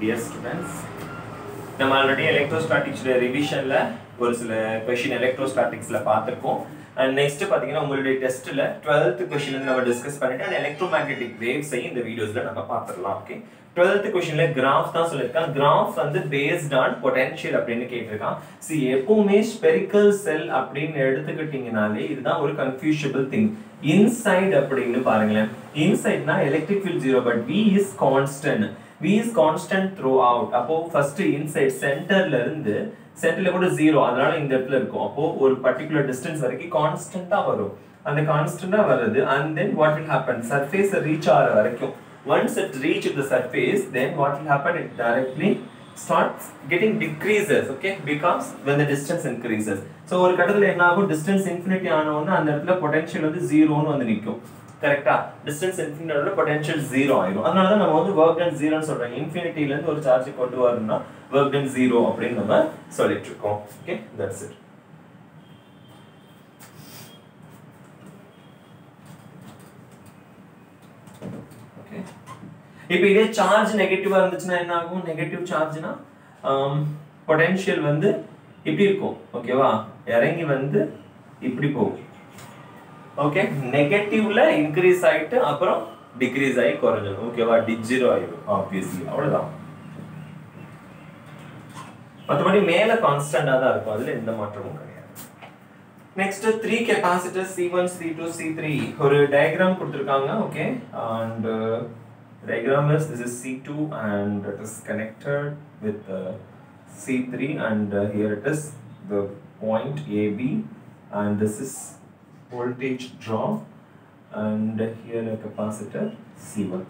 Dear students, நம்ம already electrostatics ரிவிஷன்ல ஒரு சில क्वेश्चन எலக்ட்ரோஸ்டாட்டிக்ஸ்ல பார்த்திருக்கோம். and next பாத்தீங்கன்னா உங்களுடைய டெஸ்ட்ல 12th क्वेश्चन நம்ம டிஸ்கஸ் பண்ணிட்டு and எலக்ட்ரோமேக்னெட்டிக் வேவ்ஸ் இந்த வீடியோஸ்ல நம்ம பார்த்திரலாம். ஓகே 12th क्वेश्चनல கிராஃப் தான் சொல்லிருக்கான். கிராஃப் வந்து based on potential அப்படினு கேட்டிருக்கான். see எப்பவுமே spherical cell அப்படினு எடுத்துக்கிட்டீங்கனாலே இதுதான் ஒரு confusable thing. inside அப்படினு பாருங்களேன். insideனா electric field 0 but V is constant. V is constant throughout. அப்போ first inside centerல இருந்து சென்டர்ல கூட 0 அதனால இந்த இடத்துல இருக்கும். அப்போ ஒரு particular distance வரைக்கும் கான்ஸ்டன்ட்டா வரும். அந்த கான்ஸ்டன்ட்டா வருது and then what will happen? Surface reach ஆற வரைக்கும் once it reach the surface then what will happen? It directly starts getting decreases, okay, because when the distance increases. So ஒரு கட்டத்துல என்ன ஆகும்? distance infinity ஆன உடனே அந்த இடத்துல potential வந்து 0 ன்னு வந்து நிக்கும். கரெக்ட்டா? distance infinity ஓட potential 0 ஆயிடும். அதனால தான் நம்ம வந்து work done 0 ன்னு சொல்றோம். இன்ஃபினிட்டில இருந்து ஒரு சார்ஜ் கொண்டு வரணும்னா work done 0 அப்படினு நம்ம சொல்லிட்டு இருக்கோம். Okay, that's it. ஓகே. இப்போ இதே சார்ஜ் நெகட்டிவா இருந்துச்சுனா என்ன ஆகும்? நெகட்டிவ் சார்ஜ்னா பொட்டன்ஷியல் வந்து இப்படி இருக்கும். ஓகேவா? இறங்கி வந்து இப்படி போகும். ஓகே, நெகட்டிவ்ல இன்கிரீஸ் ஆயிட்டு அப்புறம் டிக்ரீஸ் ஆகி குறைஞ்சிடும். ஓகேவா? ஜீரோ ஆயிடும் ஆப்வியஸ்லி. அவ்வளவுதான். மற்றபடி மேல கான்ஸ்டன்டா தான் இருக்கும். அதுல எந்த மாற்றமும் கிடையாது. Next 3 capacitors C1 C2 C3 ஒரு டயகிராம் கொடுத்திருக்காங்க. Okay, and diagram is this is C2 and it is connected with C3 and here it is the point AB and this is voltage drop and here a capacitor C1.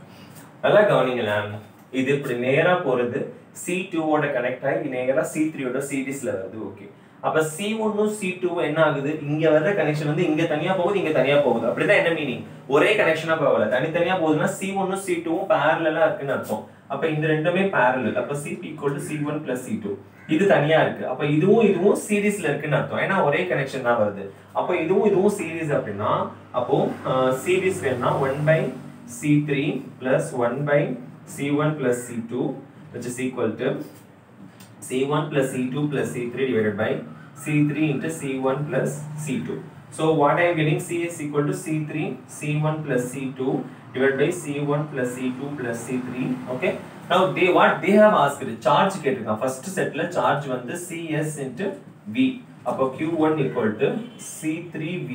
நல்லா கவனிங்களேன். இது இப்படி நேரா போறது C2 ஓட connect ஆகி நேரா C3 ஓட சீரிஸ்ல வருது. ஓகே, அப்ப C1 னும் C2 என்ன ஆகுது? இங்க வர்ற கனெக்ஷன் வந்து இங்க தனியா போகுது, இங்க தனியா போகுது. அப்படிதான் என்ன மீனிங்? ஒரே கனெக்ஷனா போகல, தனித்தனியா போகுதுன்னா C1 னும் C2 வும் parallel-ஆ இருக்குன்னு அர்த்தம். அப்ப இந்த ரெண்டுமே parallel. அப்ப CP = C1 + C2. இது தனியா இருக்கு. அப்ப இதுவும் சீரிஸ்ல இருக்குன்னு அர்த்தம். ஏன்னா ஒரே கனெக்ஷன் தான் வருது. அப்ப இதுவும் சீரிஸ் அப்படினா அப்போ சீரிஸ் வேணும்னா 1/C3 + 1/C1 + C2 which is equal to C1 + C2 + C3 divided by C3 into C1 + C2. So what I am getting? C is equal to C3 C1 + C2 divided by C1 + C2 + C3. Okay. Now they have asked charge கேட்டிருக்காங்க. first setல charge வந்து CS into V. அப்போ Q1 equal to C3V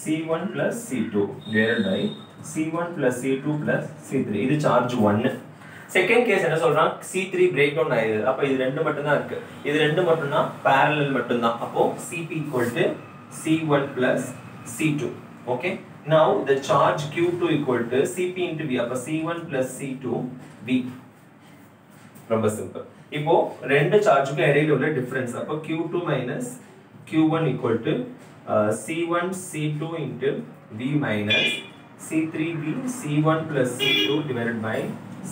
C1 + C2 divided by C1 + C2 + C3. இது charge 1. Second case என்ன சொல்றான்? C3 break down ஆயிடுது. அப்ப இது ரெண்டு மட்டும் தான் இருக்கு. இது ரெண்டு மட்டும்னா parallel மட்டும் தான். அப்போ CP = C1 + C2. Okay. Now the charge Q2 equal to CP into V. அப்ப C1 + C2 V. ரொம்ப சிம்பிள். இப்போ ரெண்டு சார்ஜுக்கு இடையில உள்ள டிஃபரன்ஸ் அப்ப Q2 - Q1 equal to C1 C2 into V minus C3V C1 + C2 divided by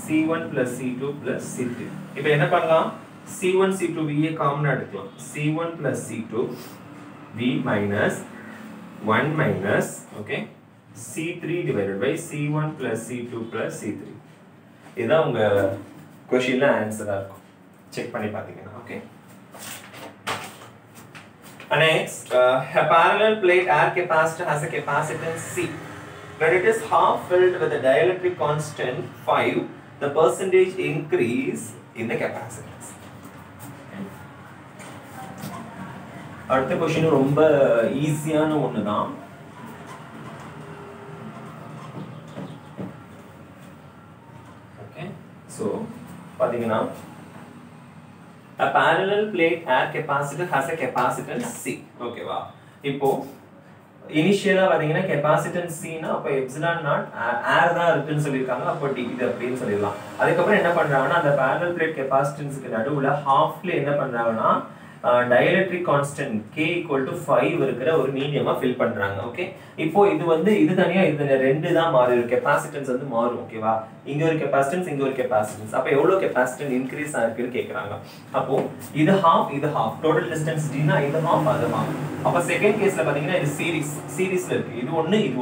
C1 + C2 + C3. இப்போ என்ன பண்ணலாம்? C1 C2 V ஏ காமனா எடுக்கலாம். C1 + C2 V minus 1 minus okay C3 divided by C1 + C2 + C3. இதான் உங்க क्वेश्चनல ஆன்சரா இருக்கும். Check பண்ணி பாத்தீங்கன்னா okay. Next, a parallel plate air capacitor has a capacitance C. When it is half filled with a dielectric constant 5, the percentage increase in the capacitance. அடுத்த question ரொம்ப ஈஸியான ஒன்னு தான். ஓகே, சோ பாத்தீங்கன்னா a parallel plate air capacitor has a capacitance C. ஓகேவா? இப்போ இனிஷியலா பாத்தீங்கன்னா capacitance C னா அப்ப எப்சிலான் நாட் ஏர் தான் இருக்குன்னு சொல்லிருக்காங்க. அப்ப D இது அப்படினு சொல்லிடலாம். அதுக்கு அப்புறம் என்ன பண்றாங்கன்னா அந்த parallel plate capacitanceக்கு நடுவுல halfல என்ன பண்றாங்கன்னா dielectric constant K = 5 இருக்கிற ஒரு மீடியமா ஃபில் பண்றாங்க. ஓகே, இப்போ இது தனியா ரெண்டு தான் மாறும். கெபாசிட்டன்ஸ் வந்து மாறும். ஓகேவா? இங்க ஒரு கெபாசிட்டன்ஸ், இங்க ஒரு கெபாசிட்டன்ஸ். அப்ப எவ்வளவு கெபாசிட்டன்ஸ் இன்கிரீஸ் ஆயிருக்குன்னு கேக்குறாங்க. அப்போ இது half டோட்டல் டிஸ்டன்ஸ் D னா இது half அது half. அப்ப செகண்ட் கேஸ்ல பாத்தீங்கன்னா இது சீரிஸ்ல இருக்கு. இது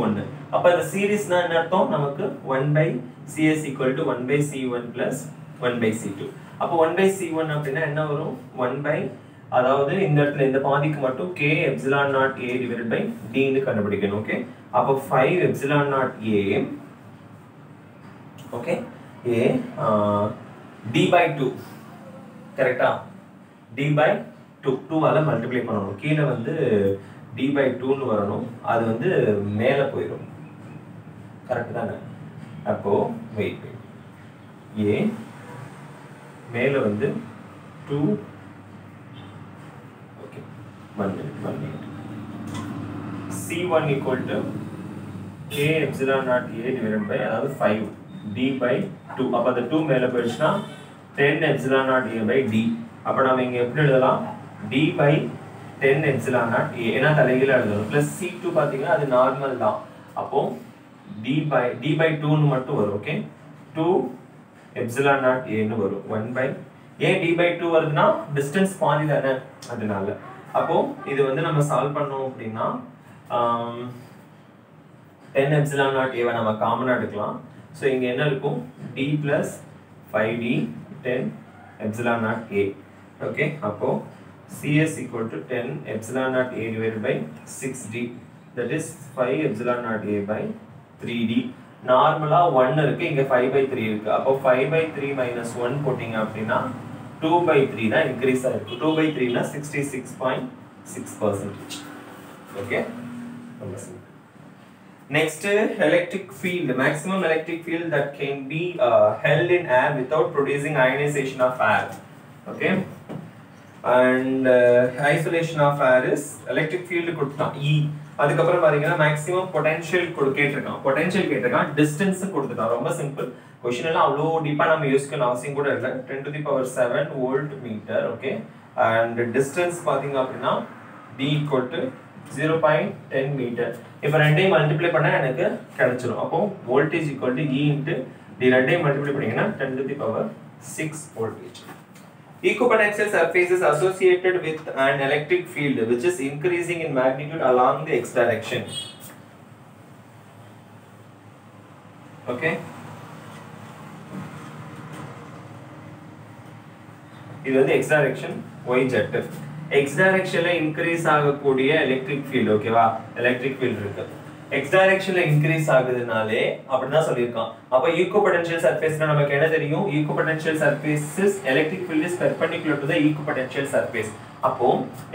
ஒன்னு. அப்ப இந்த சீரிஸ்னா என்ன அர்த்தம்? நமக்கு 1/CS = 1/C1 + 1 by c2. அப்போ 1 by c1 அப்படின்னா என்ன வரும்? 1 by, அதாவது இந்த இடத்துல இந்த பாதிக்கு மட்டும் k epsilon naught a divided by d ன்னு கண்டுபிடிக்கணும். ஓகே, அப்போ 5 epsilon naught a, okay, a d by 2, கரெக்டா? d by 2, 2 ஆல மல்டிப்ளை பண்ணணும். கீழ வந்து d by 2 ன்னு வரணும். அது வந்து மேல போயிடும். கரெக்ட் தானே? அப்போ வெயிட், a மேல வந்து 2, okay, 1 minute. c1 equal to k epsilon naught a divided by, அதாவது 5 d by 2. அப்ப அந்த 2 மேல போயிடுச்சுனா 10 epsilon naught a by d. அப்ப நாம இங்க எப்படி எழுதலாம்? d by 10 epsilon naught a. ஏன்னா தலைகீழ எழுதணும். plus c2 பாத்தீங்கன்னா அது நார்மல் தான். அப்போ d by 2 ன்னு மட்டும் வரும். ஓகே, 2 epsilon naught a ன்னு வரும். 1 by, ஏன் d by 2 வருதுன்னா டிஸ்டன்ஸ் பாதி தானே, அதனால. அப்போ இது வந்து நம்ம சால்வ் பண்ணோம் அப்படின்னா 10 epsilon naught a நம்ம காமனா எடுக்கலாம். சோ இங்க என்ன இருக்கும்? d plus 5d 10 epsilon naught a. Okay, அப்போ cs equal to 10 epsilon naught a divided by 6d, that is 5 epsilon naught a by 3d. நார்மலா 1 இருக்கு, இங்க 5 by 3 இருக்கு. அப்போ 5 by 3 minus 1 போட்டீங்க அப்படின்னா 2 by 3 தான் இன்க்ரீஸ் ஆயிருக்கு. 2 by 3 னா 66.6%. Okay, next, electric field, maximum electric field that can be held in air without producing ionization of air. Okay, and isolation of air is electric field கொடுத்தான் E. அதுக்கு அப்புறம் பாத்தீங்கன்னா maximum potential கேட்டிருக்கான். potential கேட்டிருக்கான், distance கொடுத்துட்டான். ரொம்ப simple. Question எல்லாம் அவ்வளோ டீப்பா நம்ம யோசிக்கணும் அவசியம் கூட இல்லை. 10 to the power 7 volt meter. Okay, and distance பாத்தீங்க அப்படின்னா d equal to 0.10 meter. இப்போ ரெண்டையும் மல்டிப்ளை பண்ணா எனக்கு கிடைச்சிரும். அப்போ voltage equal to E into d, ரெண்டையும் மல்டிப்ளை பண்ணீங்கன்னா 10 to the power 6 voltage. Equipotential surface is associated with an electric field which is increasing in magnitude along the x direction. Okay, இது வந்து x direction, y z. x directionல increase ஆகக்கூடிய electric field, ஓகேவா? electric field இருக்கு. x directionல increase ஆகுதுனாலே அப்படிதான் சொல்லிருக்கான். அப்ப equipotential surfaceல நமக்கு என்ன தெரியும்? equipotential surfaces electric field is perpendicular to the equipotential surface. அப்போ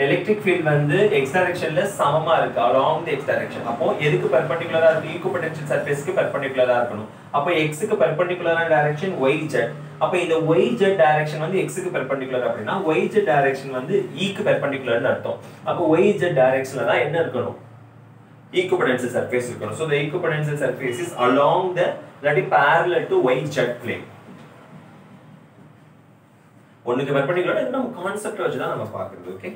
electric field வந்து x directionல சமமா இருக்கு along the x direction. அப்போ எதுக்கு perpendicular-ஆ இருக்கு? equipotential surface-க்கு perpendicular-ஆ இருக்கணும். அப்போ x-க்கு perpendicular-ஆன direction yz. அப்ப இந்த yz direction வந்து x-க்கு perpendicular அப்படினா yz direction வந்து e-க்கு perpendicular-னு அர்த்தம். அப்போ yz direction-ல தான் என்ன இருக்கணும்? equipotential surface இருக்கணும். So the equipotential surface is along the, that is parallel to yz plane. ஒண்ணுக்கு perpendicular நம்ம கான்செப்ட் வச்சு தான் நம்ம பார்க்கிறது. ஓகே,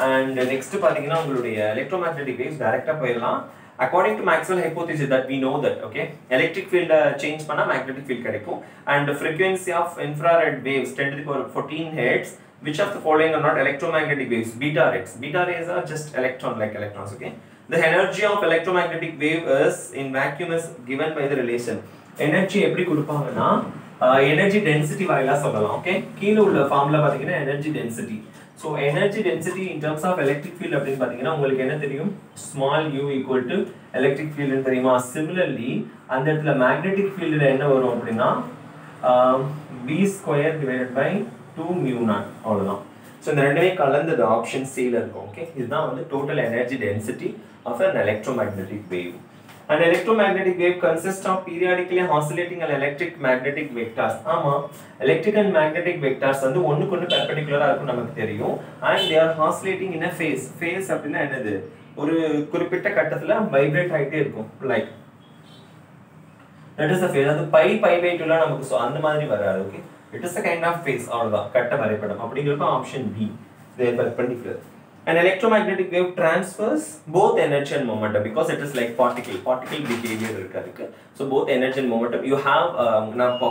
and next பாத்தீங்கன்னா உங்களுடைய electromagnetic waves டைரக்ட்டா போயிடலாம். According to Maxwell hypothesis that we know that, okay, electric field change பண்ணா magnetic field கிடைக்கும், and the frequency of infrared waves 10 to the power 14 hertz. Which of the following are not electromagnetic waves? Beta rays. Beta rays are just electron like electrons. Okay, the energy of electromagnetic wave is in vacuum is given by the relation. Energy எப்படி கொடுப்பாங்கன்னா energy density வாயிலா சொல்லலாம். Okay, கீழ உள்ள formula பாத்தீங்கன்னா energy density. So energy density in terms of electric field அப்படினு பாத்தீங்கன்னா உங்களுக்கு என்ன தெரியும்? small u equal to electric field ன்னு தெரியுமா? Similarly அந்த இடத்துல magnetic field ல என்ன வரும் அப்படினா b square divided by 2 mu naught அவ்வளவுதான். So இந்த ரெண்டுமே கலந்தது ஆப்ஷன் C ல இருக்கும். ஓகே, இதுதான் வந்து total energy density of an electromagnetic wave. An electromagnetic wave consists of periodically oscillating and electric magnetic vectors. ஆமா, electric and magnetic vectors வந்து ஒண்ணுக்கு perpendicular-ஆ இருக்கும் நமக்கு தெரியும், and they are oscillating in a phase. Phase அப்படினா என்னது? ஒரு குறிப்பிட்ட கட்டத்துல வைப்ரேட் ஆயிட்டே இருக்கும், like that is the phase. அது pi by 2 நமக்கு அந்த மாதிரி வராது. Okay, it is a kind of phase. அவ்வளவுதான், கட்ட வரைபடம். அப்படிங்கிறப்ப option B, they are perpendicular. An electromagnetic wave transfers both energy and momentum because it is like particle behavior irukku. So both energy and momentum you have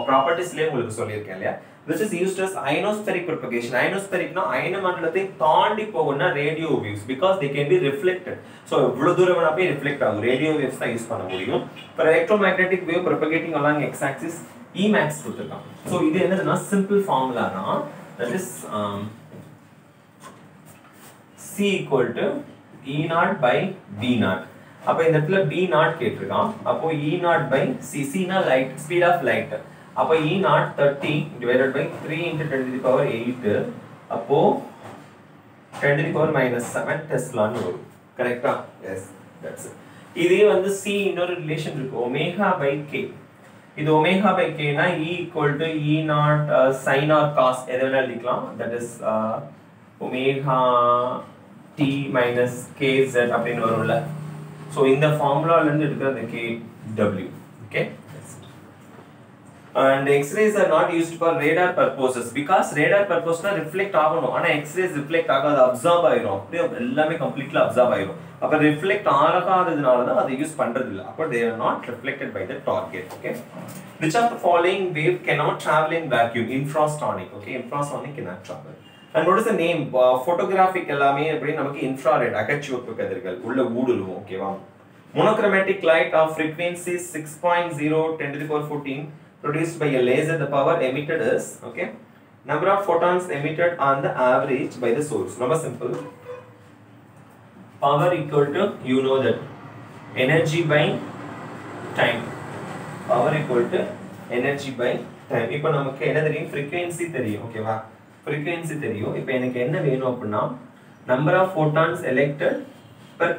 properties la ungalku sollirken illaya, which is used as ionospheric propagation. Ionospheric na ayana mandalathai taandi poguna radio waves because they can be reflected. So evlo dooram vena poi reflect agum, radio waves la use panna mudiyum. For electromagnetic wave propagating along x axis, E max கொடுத்திருக்காங்க. So இது என்னதுன்னா simple formula தான், that is C equal to E naught by B naught. அப்ப இந்த இடத்துல B naught கேட்டிருக்கான். அப்போ E naught by C, C னா light, speed of light. அப்ப E naught 30 divided by 3 into 10 to the power 8. அப்போ 10 to the power minus 7 Tesla ன்னு வரும். கரெக்ட்டா? Yes, that's it. இதே வந்து C இன்னொரு ரிலேஷன் இருக்கு, omega by K. இது omega by K னா E equal to E naught sin or cos எது வேணா எழுதிக்கலாம். That is omega T minus KZ அப்படின்னு வரும்ல. So இந்த ஃபார்முலால இருந்து எடுக்கிற அந்த KW. Okay? And X-rays are not used for radar purposes because radar purpose na reflect ஆகணும். ஆனா X-rays reflect ஆகாது, absorb ஆயிரும். அப்படியே எல்லாமே completely absorb ஆயிரும். அப்ப reflect ஆகாததுனால தான் அதை யூஸ் பண்றது இல்ல. அப்ப they are not reflected by the target. Okay? Which of the following wave cannot travel in vacuum? Infrasonic. Okay? Infrasonic cannot travel. And what is the name? Photographic எல்லாமே அப்படி நமக்கு infrared அகச்சிவப்பு கதிர்கள் உள்ள ஊடுருவும். ஓகேவா? Monochromatic light of frequency 6.0 10 to the power 14 produced by a laser. The power emitted is, okay, number of photons emitted on the average by the source. Number simple, power equal to, you know that, energy by time. Power equal to energy by time. இப்போ நமக்கு என்ன தெரியும்? frequency தெரியும். ஓகேவா? frequency தெரியும். இப்போ எனக்கு என்ன வேணும் அப்படின்னா number of photons elected per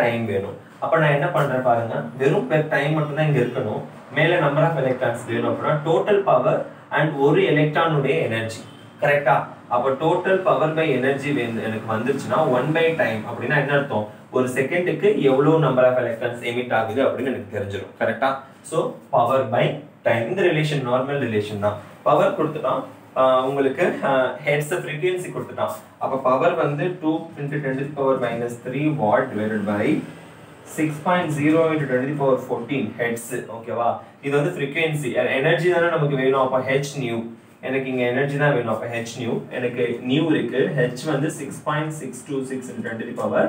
time வேணும். அப்ப நான் என்ன பண்றேன் பாருங்க, வெறும் per time மட்டும் தான் இங்க இருக்கணும். மேல number of electrons வேணும் அப்படினா total power and ஒரு எலக்ட்ரான் உடைய எனர்ஜி. கரெக்ட்டா? அப்ப total power by energy எனக்கு வந்துருச்சுனா 1 by time அப்படினா என்ன அர்த்தம்? ஒரு செகண்டுக்கு எவ்வளவு number of electrons emit ஆகுது அப்படினு எனக்கு தெரிஞ்சிரும். கரெக்ட்டா? So power by time இந்த ரிலேஷன் நார்மல் ரிலேஷன் தான். பவர் கொடுத்துட்டான் உங்களுக்கு, ஹெர்ட்ஸ் frequency கொடுத்துட்டான். அப்ப பவர் வந்து 2 into 10 to the power minus 3 watt divided by 6.0 into 10 to the power 14 hertz. ஓகேவா? இது வந்து frequency. எனர்ஜி தானே நமக்கு வேணும். அப்ப h nu, எனக்கு இங்க எனர்ஜி தான் வேணும். அப்ப h nu, எனக்கு nu இருக்கு. h வந்து 6.626 into 10 to the power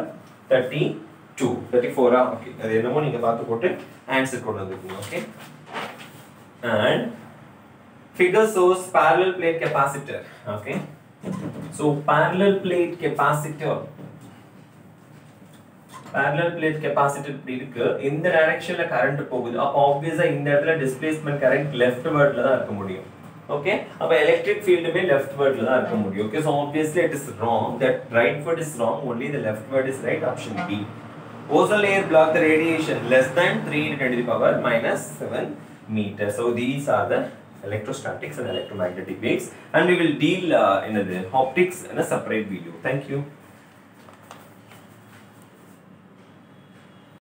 32 34 okay. அது என்னமோ நீங்க பார்த்து போட்டு ஆன்சர் கொண்டு வந்துருக்கீங்க. Okay. And figure shows parallel plate capacitor. Okay, so parallel plate capacitor இப்படி இருக்கு. இந்த டைரக்ஷன்ல கரண்ட் போகுது. அப்ப obviously இந்த இடத்துல displacement current leftwardல தான் இருக்க முடியும். Okay, அப்ப electric fieldமே leftwardல தான் இருக்க முடியும். Okay, so obviously it is wrong that rightward is wrong, only the leftward is right, option B. Ozone layer block the radiation less than 3 into 10 to the power minus 7 meters. So these are the electrostatics and electromagnetic waves, and we will deal in the optics in a separate video. Thank you.